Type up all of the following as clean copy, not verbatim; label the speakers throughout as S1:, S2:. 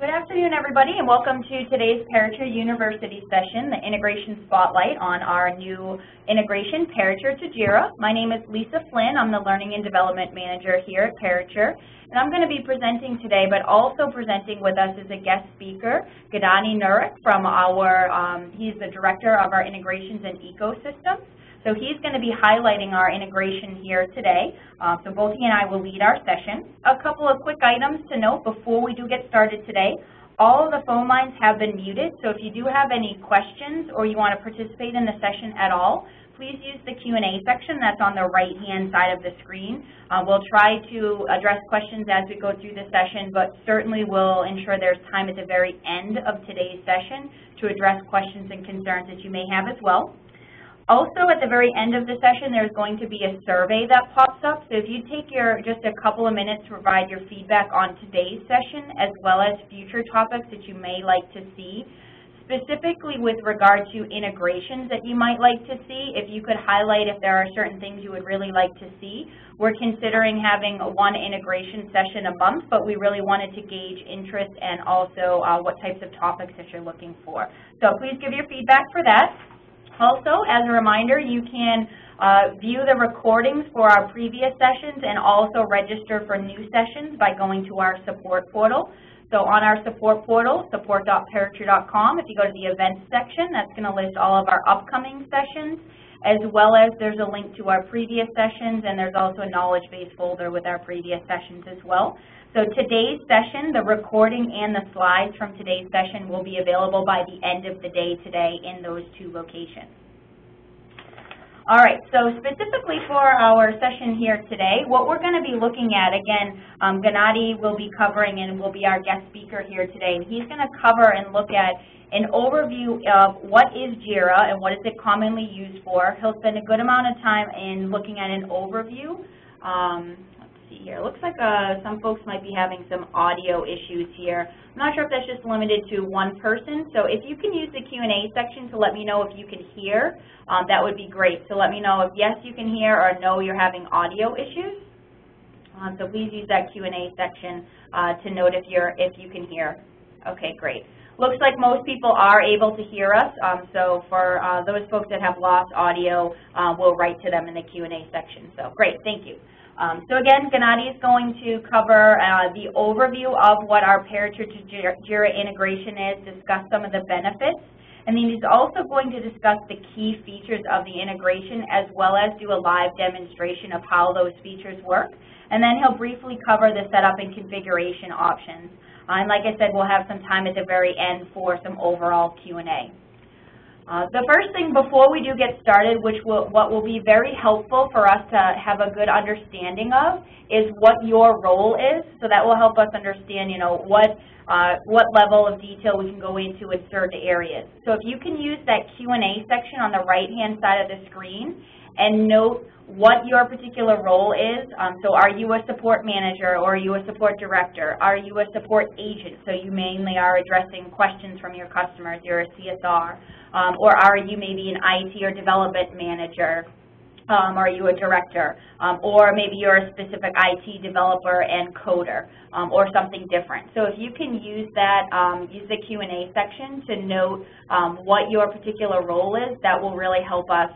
S1: Good afternoon, everybody, and welcome to today's Parature University session, the Integration Spotlight on our new integration, Parature to JIRA. My name is Lisa Flynn. I'm the Learning and Development Manager here at Parature, and I'm going to be presenting today, but also presenting with us is a guest speaker, Gennady Nurik from he's the Director of our Integrations and Ecosystems. So he's going to be highlighting our integration here today. So both he and I will lead our session. A couple of quick items to note before we do get started today. All of the phone lines have been muted, so if you do have any questions or you want to participate in the session at all, please use the Q&A section that's on the right-hand side of the screen. We'll try to address questions as we go through the session, but certainly we'll ensure there's time at the very end of today's session to address questions and concerns that you may have as well. Also, at the very end of the session, there's going to be a survey that pops up. So if you take just a couple of minutes to provide your feedback on today's session, as well as future topics that you may like to see, specifically with regard to integrations that you might like to see, if you could highlight if there are certain things you would really like to see. We're considering having one integration session a month, but we really wanted to gauge interest and also what types of topics that you're looking for. So please give your feedback for that. Also, as a reminder, you can view the recordings for our previous sessions and also register for new sessions by going to our support portal. So on our support portal, support.parature.com, if you go to the events section, that's going to list all of our upcoming sessions, as well as there's a link to our previous sessions, and there's also a knowledge base folder with our previous sessions as well. So today's session, the recording and the slides from today's session will be available by the end of the day today in those two locations. All right, so specifically for our session here today, what we're going to be looking at, again, Gennady will be covering and will be our guest speaker here today. He's going to cover and look at an overview of what is JIRA and what is it commonly used for. He'll spend a good amount of time in looking at an overview. Here. Looks like some folks might be having some audio issues here. I'm not sure if that's just limited to one person, so if you can use the Q&A section to let me know if you can hear, that would be great. So let me know if yes, you can hear, or no, you're having audio issues. So please use that Q&A section to note if you can hear. Okay, great. Looks like most people are able to hear us, so for those folks that have lost audio, we'll write to them in the Q&A section. So great, thank you. So again, Gennady is going to cover the overview of what our Parature to JIRA integration is, discuss some of the benefits, and then he's also going to discuss the key features of the integration as well as do a live demonstration of how those features work. And then he'll briefly cover the setup and configuration options. And like I said, we'll have some time at the very end for some overall Q&A. The first thing before we do get started, what will be very helpful for us to have a good understanding of, is what your role is. So that will help us understand, what level of detail we can go into in certain areas. So if you can use that Q&A section on the right-hand side of the screen and note what your particular role is. So are you a support manager, or are you a support director? Are you a support agent? So you mainly are addressing questions from your customers. You're a CSR. Or are you maybe an IT or development manager? Are you a director? Or maybe you're a specific IT developer and coder, or something different. So if you can use that, use the Q&A section to note what your particular role is, that will really help us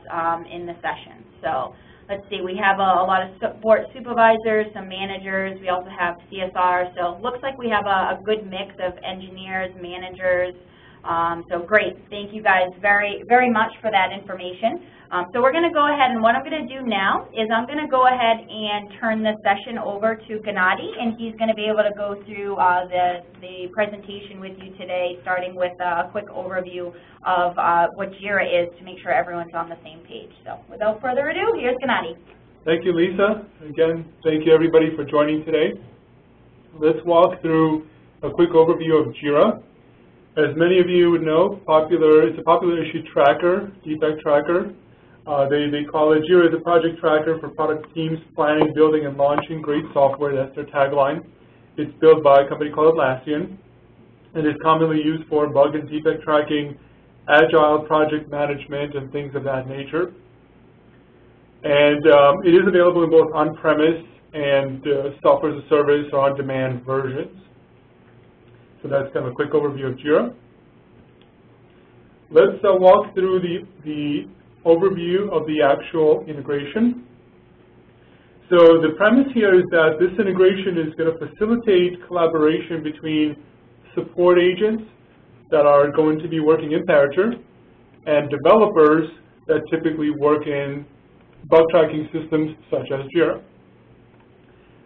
S1: in the session. So let's see, we have a lot of support supervisors, some managers, we also have CSR, so it looks like we have a good mix of engineers, managers. So great, thank you guys very, very much for that information. So we're going to go ahead, and what I'm going to do now is I'm going to go ahead and turn the session over to Gennady, and he's going to be able to go through the presentation with you today, starting with a quick overview of what JIRA is to make sure everyone's on the same page. So without further ado, here's Gennady.
S2: Thank you, Lisa. Again, thank you everybody for joining today. Let's walk through a quick overview of JIRA. As many of you would know, it's a popular issue tracker, defect tracker. They call it JIRA is a project tracker for product teams planning, building, and launching great software. That's their tagline. It's built by a company called Atlassian, and is commonly used for bug and defect tracking, agile project management, and things of that nature. And it is available in both on-premise and software as a service or on-demand versions. So that's kind of a quick overview of JIRA. Let's walk through the overview of the actual integration. So the premise here is that this integration is going to facilitate collaboration between support agents that are going to be working in Parature and developers that typically work in bug tracking systems such as JIRA.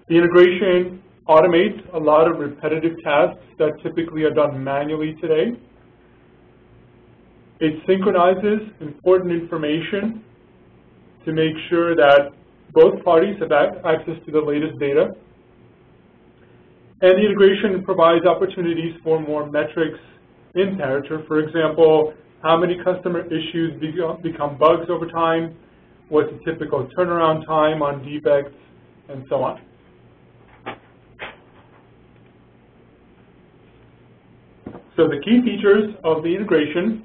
S2: The integration automates a lot of repetitive tasks that typically are done manually today. It synchronizes important information to make sure that both parties have access to the latest data. And the integration provides opportunities for more metrics in Parature. For example, how many customer issues become bugs over time, what's the typical turnaround time on defects, and so on. So the key features of the integration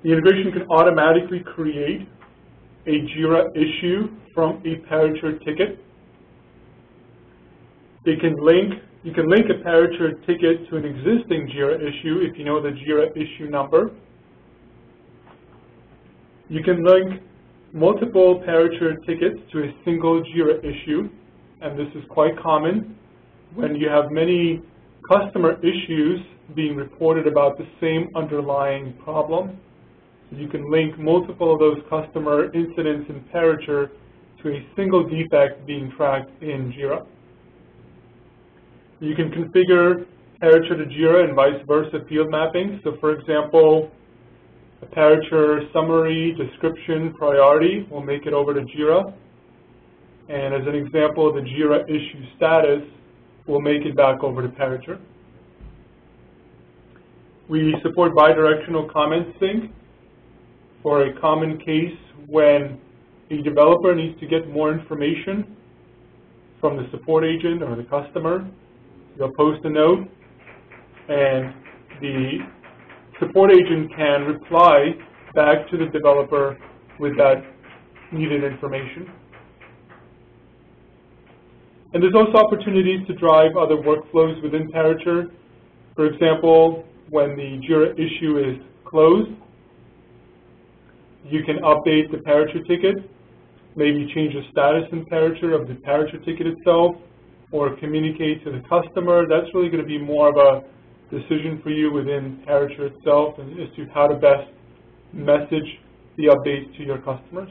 S2: can automatically create a JIRA issue from a Parature ticket. You can link a Parature ticket to an existing JIRA issue if you know the JIRA issue number. You can link multiple Parature tickets to a single JIRA issue, and this is quite common when you have many customer issues being reported about the same underlying problem. So you can link multiple of those customer incidents in Parature to a single defect being tracked in JIRA. You can configure Parature to JIRA and vice versa field mapping. So for example, a Parature summary, description, priority will make it over to JIRA. And as an example, the JIRA issue status will make it back over to Parature. We support bidirectional comment sync for a common case when a developer needs to get more information from the support agent or the customer. They'll post a note, and the support agent can reply back to the developer with that needed information. And there's also opportunities to drive other workflows within Parature. For example, when the JIRA issue is closed, you can update the Parature ticket, maybe change the status in Parature of the Parature ticket itself, or communicate to the customer. That's really going to be more of a decision for you within Parature itself as to how to best message the updates to your customers.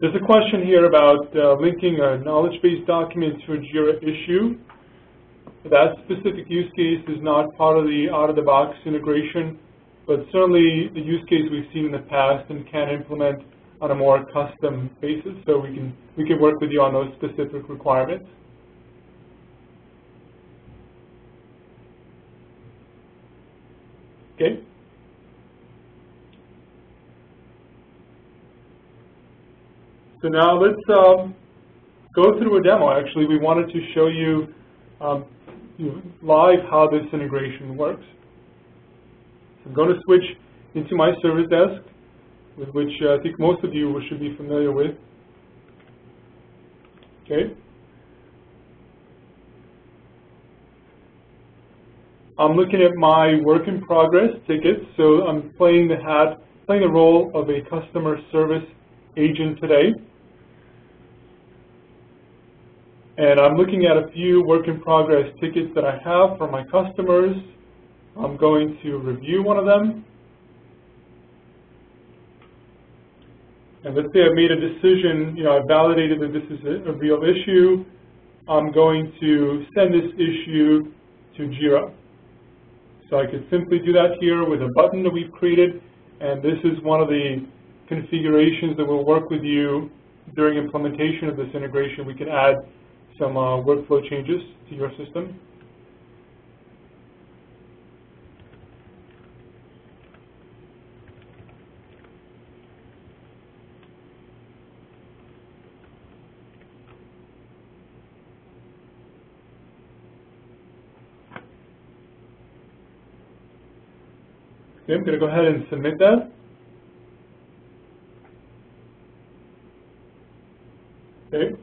S2: There's a question here about linking a knowledge base document to a JIRA issue. That specific use case is not part of the out-of-the-box integration, but certainly the use case we've seen in the past and can implement on a more custom basis. So we can work with you on those specific requirements. Okay. So now let's go through a demo. Actually, we wanted to show you live how this integration works. So I'm going to switch into my service desk, with which I think most of you should be familiar with. Okay. I'm looking at my work in progress tickets, so I'm playing the role of a customer service agent today. And I'm looking at a few work in progress tickets that I have from my customers. I'm going to review one of them. And let's say I've made a decision, I've validated that this is a real issue. I'm going to send this issue to JIRA. So I could simply do that here with a button that we've created, and this is one of the configurations that will work with you during implementation of this integration. We can add some workflow changes to your system. Okay, I'm going to go ahead and submit that. Okay.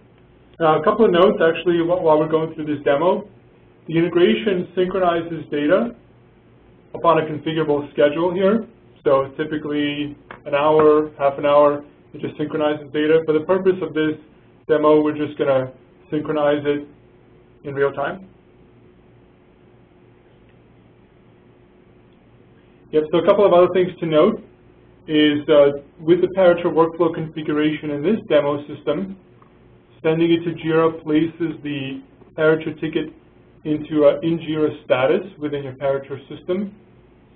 S2: Now, a couple of notes, actually, while we're going through this demo. The integration synchronizes data upon a configurable schedule here. So typically an hour, half an hour, it just synchronizes data. For the purpose of this demo, we're just going to synchronize it in real time. Yep, so a couple of other things to note is with the Parature workflow configuration in this demo system, sending it to JIRA places the Parature ticket into in JIRA status within your Parature system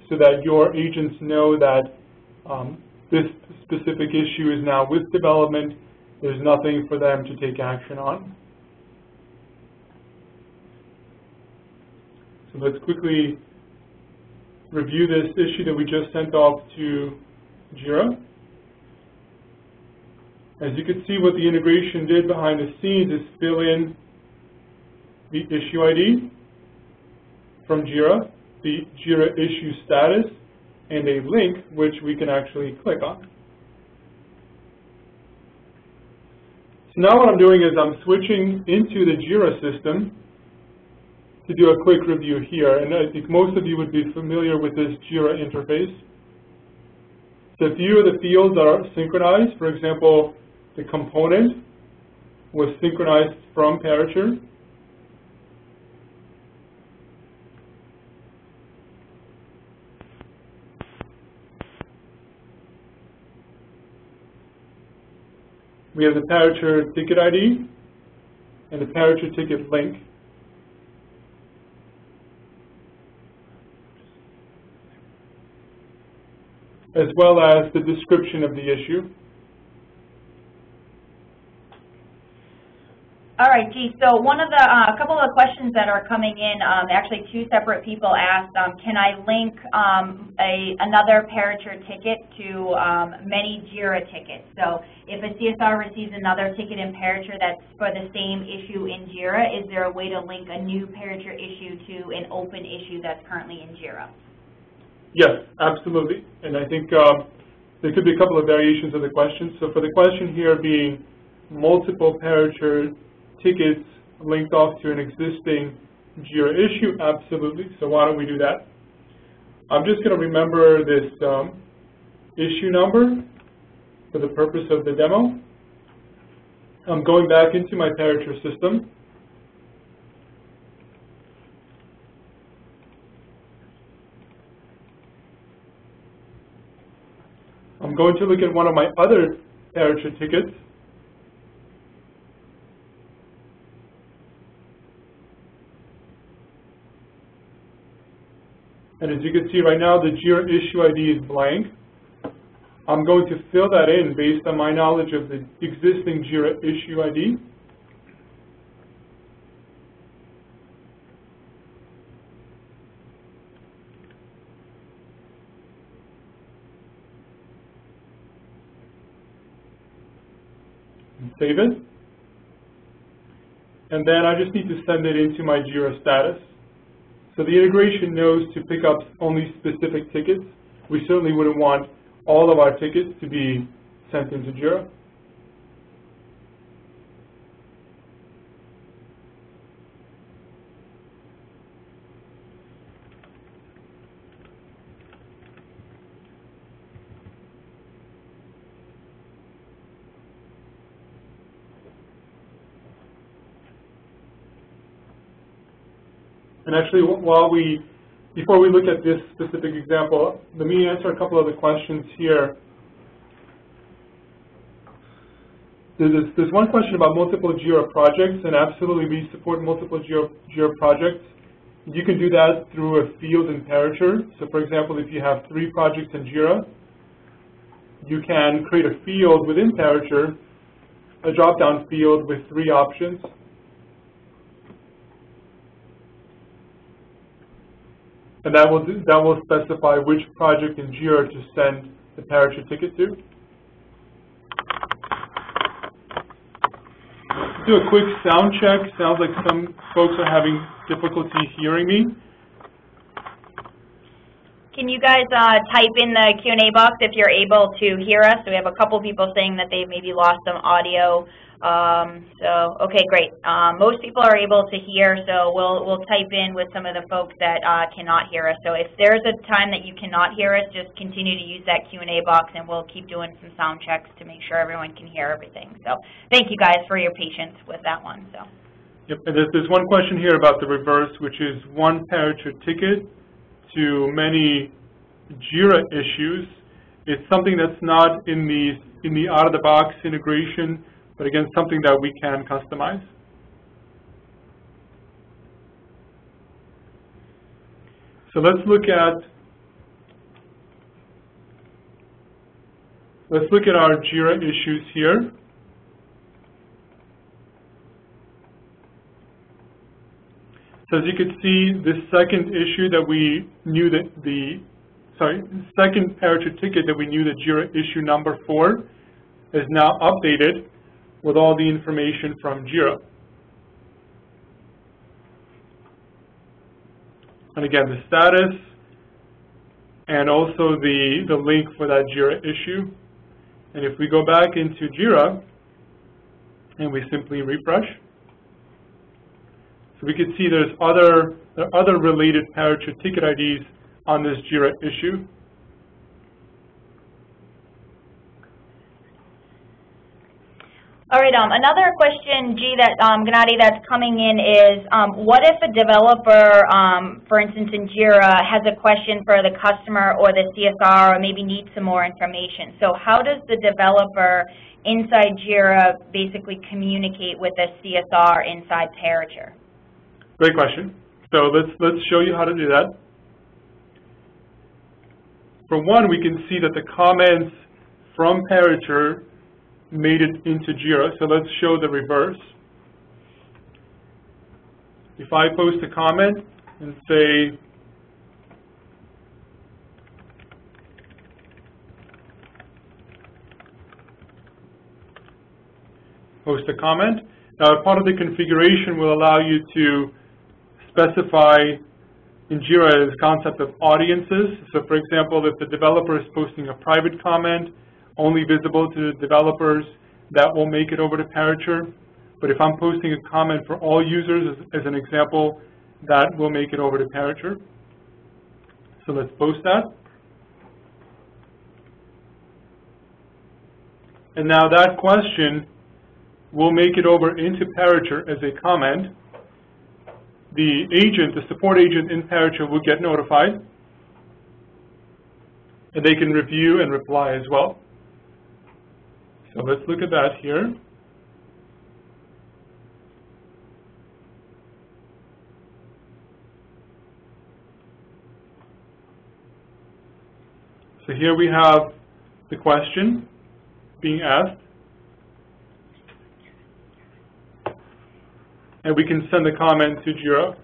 S2: so that your agents know that this specific issue is now with development. There's nothing for them to take action on. So let's quickly review this issue that we just sent off to JIRA. As you can see, what the integration did behind the scenes is fill in the issue ID from JIRA, the JIRA issue status, and a link which we can actually click on. So now what I'm doing is I'm switching into the JIRA system to do a quick review here, and I think most of you would be familiar with this JIRA interface. So a few of the fields are synchronized. For example, the component was synchronized from Parature. We have the Parature ticket ID and the Parature ticket link. As well as the description of the issue.
S1: All right, G. So one of the a couple of questions that are coming in, actually two separate people asked, can I link another Parature ticket to many JIRA tickets? So if a CSR receives another ticket in Parature that's for the same issue in JIRA, is there a way to link a new Parature issue to an open issue that's currently in JIRA?
S2: Yes, absolutely. And I think there could be a couple of variations of the question. So for the question here being multiple Parature tickets linked off to an existing JIRA issue, absolutely. So why don't we do that? I'm just going to remember this issue number for the purpose of the demo. I'm going back into my Parature system. I'm going to look at one of my other Parature tickets. And as you can see right now, the JIRA issue ID is blank. I'm going to fill that in based on my knowledge of the existing JIRA issue ID. And save it. And then I just need to send it into my JIRA status. So the integration knows to pick up only specific tickets. We certainly wouldn't want all of our tickets to be sent into JIRA. And actually, before we look at this specific example, let me answer a couple of the questions here. There's one question about multiple JIRA projects, and absolutely we support multiple JIRA projects. You can do that through a field in Parature. So for example, if you have 3 projects in JIRA, you can create a field within Parature, a drop-down field with 3 options. And that will specify which project in JIRA to send the Parature ticket to. Do a quick sound check. Sounds like some folks are having difficulty hearing me.
S1: Can you guys type in the Q&A box if you're able to hear us? So we have a couple people saying that they've maybe lost some audio Okay, great. Most people are able to hear, so we'll type in with some of the folks that cannot hear us. So if there's a time that you cannot hear us, just continue to use that Q&A box, and we'll keep doing some sound checks to make sure everyone can hear everything. So thank you guys for your patience with that one. So.
S2: Yep, and there's one question here about the reverse, which is one Parature ticket to many JIRA issues. It's something that's not in the out-of-the-box integration, but again, something that we can customize. So let's look at our JIRA issues here. So as you can see, this second issue that we knew that second Parature ticket that we knew the JIRA issue number for is now updated with all the information from JIRA. And again, the status and also the link for that JIRA issue. And if we go back into JIRA and we simply refresh, so we can see there are other related Parature ticket IDs on this JIRA issue.
S1: All right, another question, Gennady, that's coming in is, what if a developer, for instance in JIRA, has a question for the customer or the CSR or maybe needs some more information? So how does the developer inside JIRA basically communicate with the CSR inside Parature?
S2: Great question. So let's show you how to do that. For one, we can see that the comments from Parature made it into JIRA, so let's show the reverse. If I post a comment and say, post a comment, now part of the configuration will allow you to specify in JIRA this concept of audiences. So for example, if the developer is posting a private comment, only visible to the developers, that will make it over to Parature. But if I'm posting a comment for all users, as an example, that will make it over to Parature. So let's post that. And now that question will make it over into Parature as a comment. The agent, the support agent in Parature will get notified, and they can review and reply as well. So let's look at that here. So here we have the question being asked. And we can send a comment to JIRA.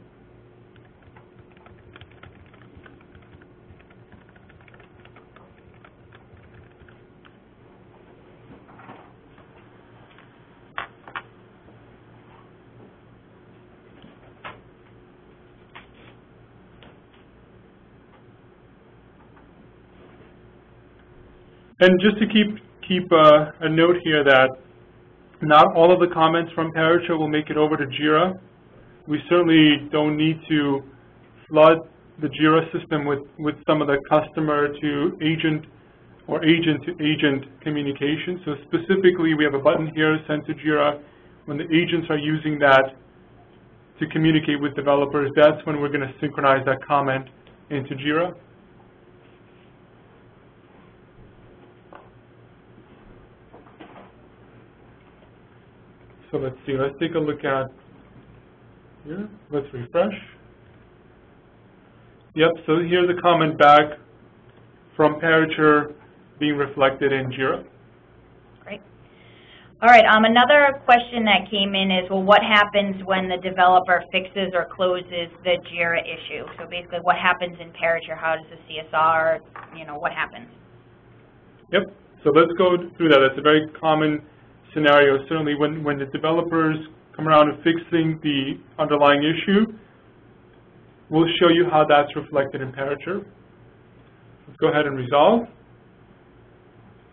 S2: And just to keep a note here that not all of the comments from Parature will make it over to JIRA. We certainly don't need to flood the JIRA system with some of the customer to agent or agent to agent communication. So specifically, we have a button here, send to JIRA. When the agents are using that to communicate with developers, that's when we're going to synchronize that comment into JIRA. So let's see, let's take a look at here. Let's refresh. Yep, so here's a comment back from Parature being reflected in JIRA.
S1: Great. All right, another question that came in is, well, what happens when the developer fixes or closes the JIRA issue? So basically, what happens in Parature? How does the CSR, what happens?
S2: Yep, so let's go through that. That's a very common scenario. Certainly when the developers come around to fixing the underlying issue, we'll show you how that's reflected in Parature. Let's go ahead and resolve.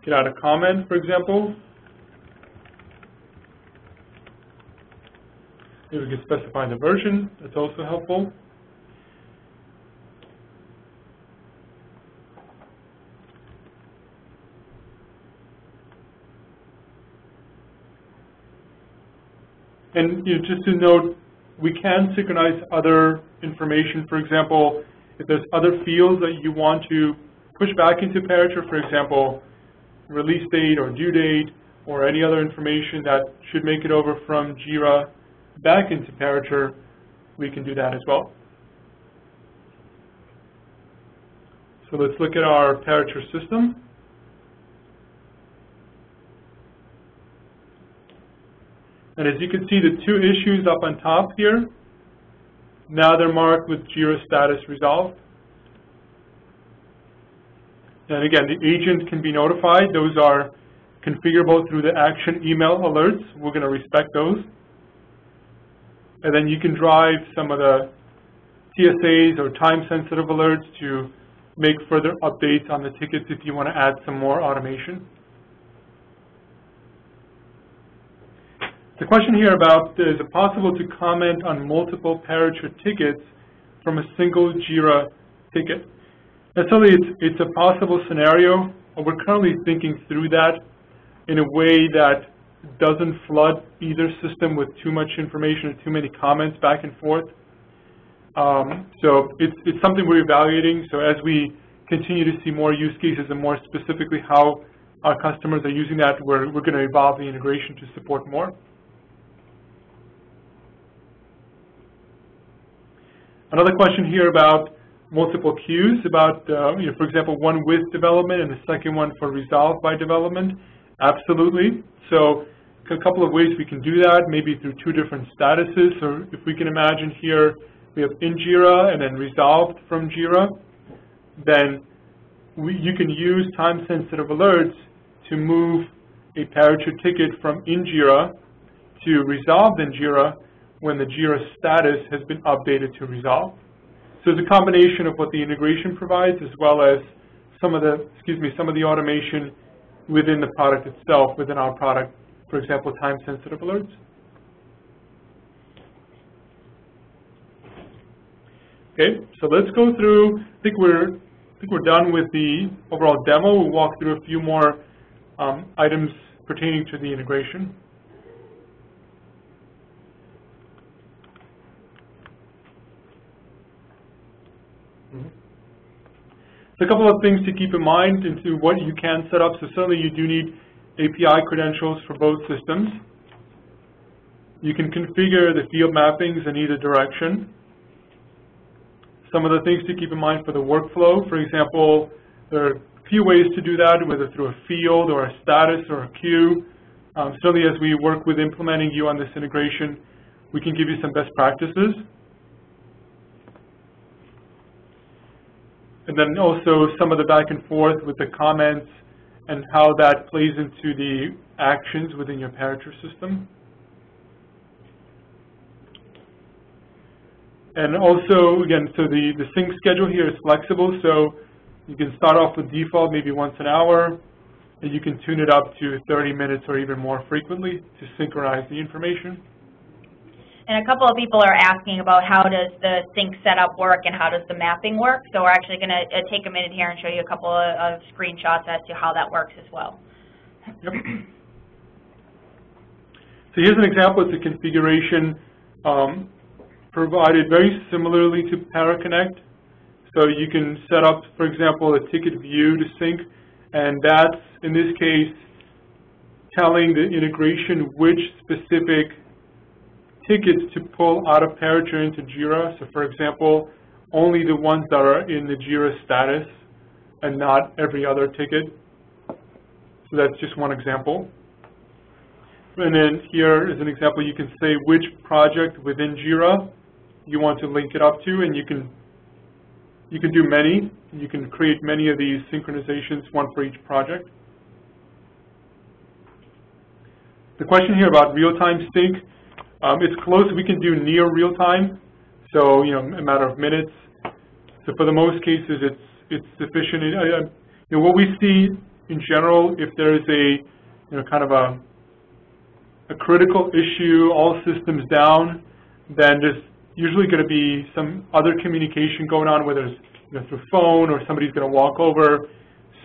S2: Get out a comment, for example. Maybe we can specify the version. That's also helpful. And just to note, we can synchronize other information. For example, if there's other fields that you want to push back into Parature, for example, release date or due date, or any other information that should make it over from JIRA back into Parature, we can do that as well. So let's look at our Parature system. And as you can see, the two issues up on top here, now they're marked with JIRA status resolved. And again, the agent can be notified. Those are configurable through the action email alerts. We're going to respect those. And then you can drive some of the TSAs or time-sensitive alerts to make further updates on the tickets if you want to add some more automation. The question here about, is it possible to comment on multiple Parature tickets from a single JIRA ticket? Necessarily, it's a possible scenario. We're currently thinking through that in a way that doesn't flood either system with too much information or too many comments back and forth. So it's something we're evaluating. So as we continue to see more use cases and more specifically how our customers are using that, we're going to evolve the integration to support more. Another question here about multiple queues, about, for example, one with development and the second one for resolved by development. Absolutely. So a couple of ways we can do that, maybe through two different statuses. So if we can imagine here, we have in JIRA and then resolved from JIRA, then you can use time-sensitive alerts to move a Parature ticket from in JIRA to resolved in JIRA when the JIRA status has been updated to resolve. So it's a combination of what the integration provides as well as some of the automation within the product itself, within our product, for example, time-sensitive alerts. Okay, so let's go through. I think we're done with the overall demo. We'll walk through a few more items pertaining to the integration. So a couple of things to keep in mind into what you can set up. So certainly you do need API credentials for both systems. You can configure the field mappings in either direction. Some of the things to keep in mind for the workflow, for example, there are a few ways to do that, whether through a field or a status or a queue. Certainly as we work with implementing you on this integration, we can give you some best practices. And then also some of the back and forth with the comments and how that plays into the actions within your Parature system. And also, again, so the sync schedule here is flexible, so you can start off with default maybe once an hour, and you can tune it up to 30 minutes or even more frequently to synchronize the information.
S1: And a couple of people are asking about how does the sync setup work and how does the mapping work. So we're actually going to take a minute here and show you a couple of screenshots as to how that works as well.
S2: Yep. So here's an example. It's a configuration provided very similarly to ParaConnect. So you can set up, for example, a ticket view to sync, and that's, in this case, telling the integration which specific tickets to pull out of Parature into JIRA. So for example, only the ones that are in the JIRA status and not every other ticket. So that's just one example. And then here is an example. You can say which project within JIRA you want to link it up to, and you can do many. You can create many of these synchronizations, one for each project. The question here about real-time sync, it's close. We can do near real-time, so a matter of minutes. So for the most cases, it's sufficient. What we see in general, if there is a kind of a critical issue, all systems down, then there's usually going to be some other communication going on, whether it's through phone or somebody's going to walk over.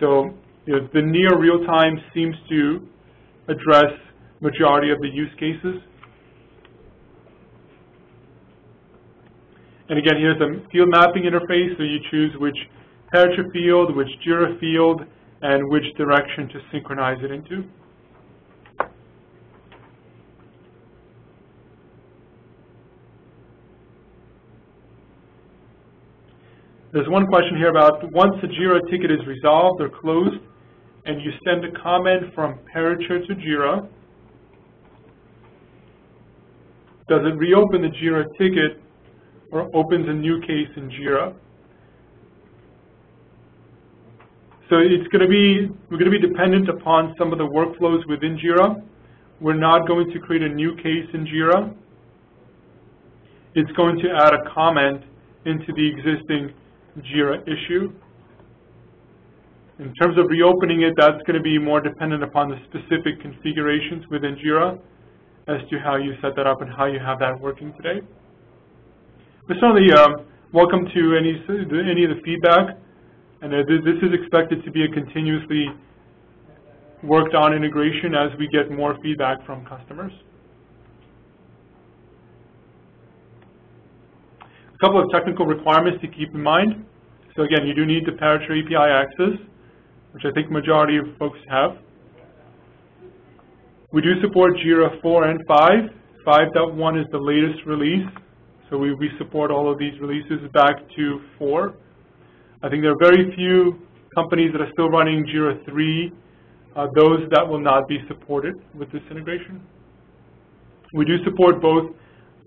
S2: So the near real time seems to address majority of the use cases. And again, here's a field mapping interface, so you choose which Parature field, which JIRA field, and which direction to synchronize it into. There's one question here about once the JIRA ticket is resolved or closed, and you send a comment from Parature to JIRA, does it reopen the JIRA ticket or opens a new case in JIRA? So we're going to be dependent upon some of the workflows within JIRA. We're not going to create a new case in JIRA. It's going to add a comment into the existing JIRA issue. In terms of reopening it, that's going to be more dependent upon the specific configurations within JIRA as to how you set that up and how you have that working today. But certainly welcome to any of the feedback, and this is expected to be a continuously worked on integration as we get more feedback from customers. A couple of technical requirements to keep in mind. So again, you do need the Parature API access, which I think majority of folks have. We do support JIRA 4 and 5. 5.1 is the latest release, so we support all of these releases back to 4. I think there are very few companies that are still running JIRA 3, those that will not be supported with this integration. We do support both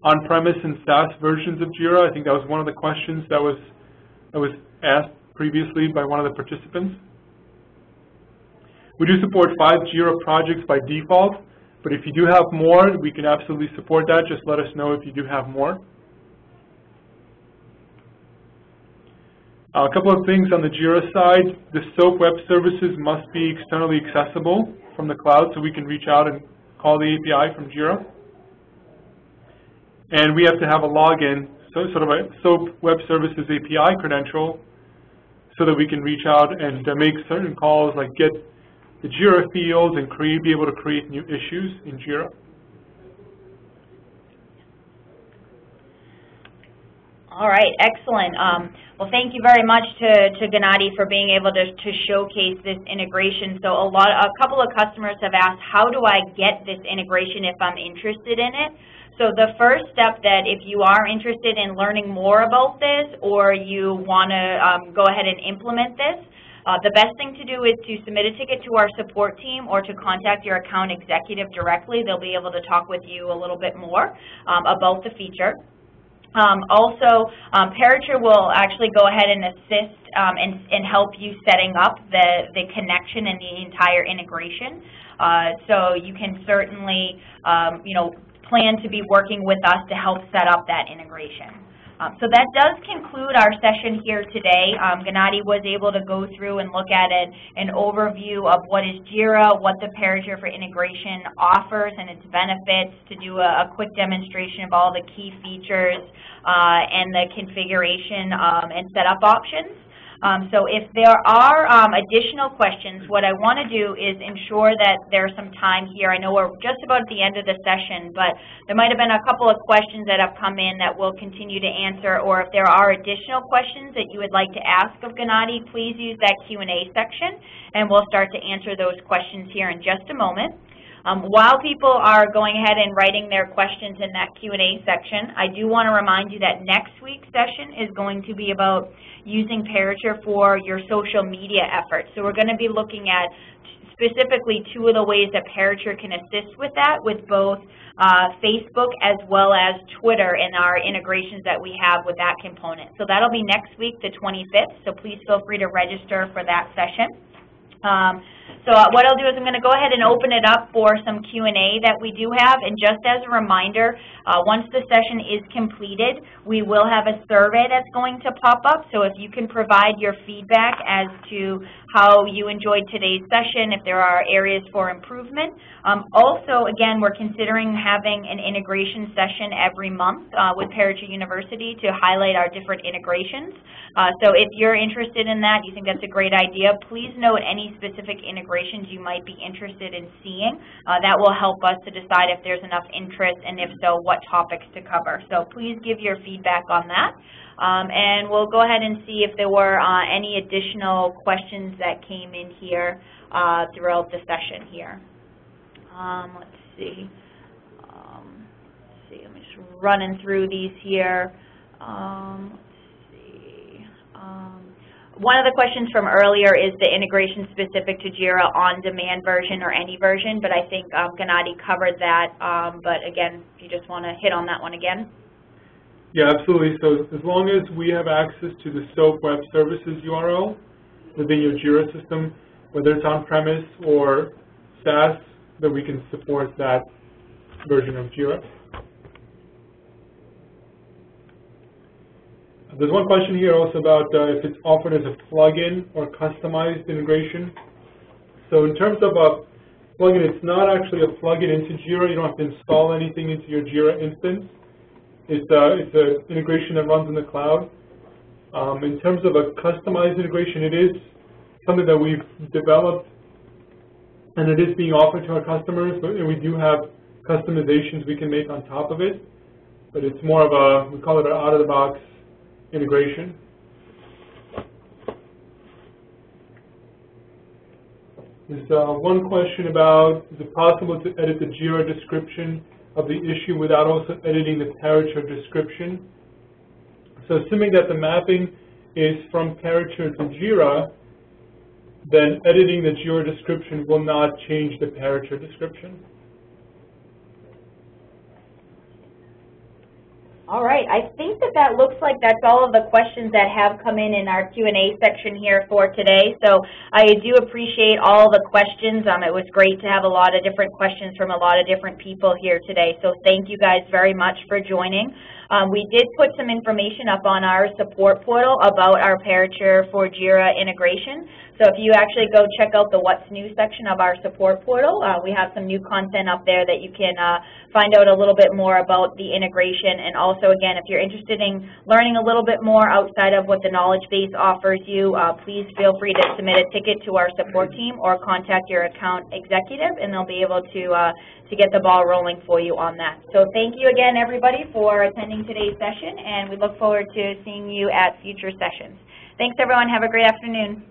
S2: on-premise and SaaS versions of JIRA. I think that was one of the questions that was asked previously by one of the participants. We do support 5 JIRA projects by default, but if you do have more, we can absolutely support that. Just let us know if you do have more. A couple of things on the JIRA side. The SOAP web services must be externally accessible from the cloud, so we can reach out and call the API from JIRA. And we have to have a login, so sort of a SOAP web services API credential, so that we can reach out and make certain calls, like get the JIRA fields and be able to create new issues in JIRA.
S1: All right, excellent. Well, thank you very much to Gennady for being able to showcase this integration. So a couple of customers have asked, how do I get this integration if I'm interested in it? So the first step, that if you are interested in learning more about this, or you want to go ahead and implement this, the best thing to do is to submit a ticket to our support team or to contact your account executive directly. They'll be able to talk with you a little bit more about the feature. Also, Parature will actually go ahead and assist and help you setting up the connection and the entire integration. So you can certainly, plan to be working with us to help set up that integration. So that does conclude our session here today. Gennady was able to go through and look at an overview of what is JIRA, what the Parature for integration offers and its benefits, to do a quick demonstration of all the key features and the configuration and setup options. So if there are additional questions, what I want to do is ensure that there's some time here. I know we're just about at the end of the session, but there might have been a couple of questions that have come in that we'll continue to answer, or if there are additional questions that you would like to ask of Gennady, please use that Q&A section, and we'll start to answer those questions here in just a moment. While people are going ahead and writing their questions in that Q&A section, I do want to remind you that next week's session is going to be about using Parature for your social media efforts. So we're going to be looking at specifically 2 of the ways that Parature can assist with that, with both Facebook as well as Twitter in our integrations that we have with that component. So that'll be next week, the 25th, so please feel free to register for that session. So what I'll do is I'm going to go ahead and open it up for some Q&A that we do have. And just as a reminder, once the session is completed, we will have a survey that's going to pop up. So if you can provide your feedback as to how you enjoyed today's session, if there are areas for improvement. Also, again, we're considering having an integration session every month with Parature University to highlight our different integrations. So if you're interested in that, you think that's a great idea, please note any specific integrations you might be interested in seeing. That will help us to decide if there's enough interest, and if so, what topics to cover. So please give your feedback on that. And we'll go ahead and see if there were any additional questions that came in here throughout the session here. Let's see. I'm just running through these here. One of the questions from earlier is the integration specific to JIRA on-demand version or any version, but I think Gennady covered that. But again, if you just want to hit on that one again.
S2: Yeah, absolutely. So as long as we have access to the SOAP Web Services URL within your JIRA system, whether it's on-premise or SaaS, then we can support that version of JIRA. There's one question here also about if it's offered as a plugin or customized integration. So in terms of a plugin, it's not actually a plugin into JIRA. You don't have to install anything into your JIRA instance. It's an integration that runs in the cloud. In terms of a customized integration, it is something that we've developed, and it is being offered to our customers. But we do have customizations we can make on top of it. But it's more of a, we call it an out-of-the-box integration. There's one question about, is it possible to edit the JIRA description of the issue without also editing the Parature description? So assuming that the mapping is from Parature to JIRA, then editing the JIRA description will not change the Parature description.
S1: All right, I think that looks like that's all of the questions that have come in our Q&A section here for today. So I do appreciate all the questions. It was great to have a lot of different questions from a lot of different people here today. So thank you guys very much for joining. We did put some information up on our support portal about our Parature for JIRA integration. So if you actually go check out the What's New section of our support portal, we have some new content up there that you can find out a little bit more about the integration. And also, again, if you're interested in learning a little bit more outside of what the knowledge base offers you, please feel free to submit a ticket to our support team or contact your account executive, and they'll be able to get the ball rolling for you on that. So thank you again, everybody, for attending today's session, and we look forward to seeing you at future sessions. Thanks, everyone. Have a great afternoon.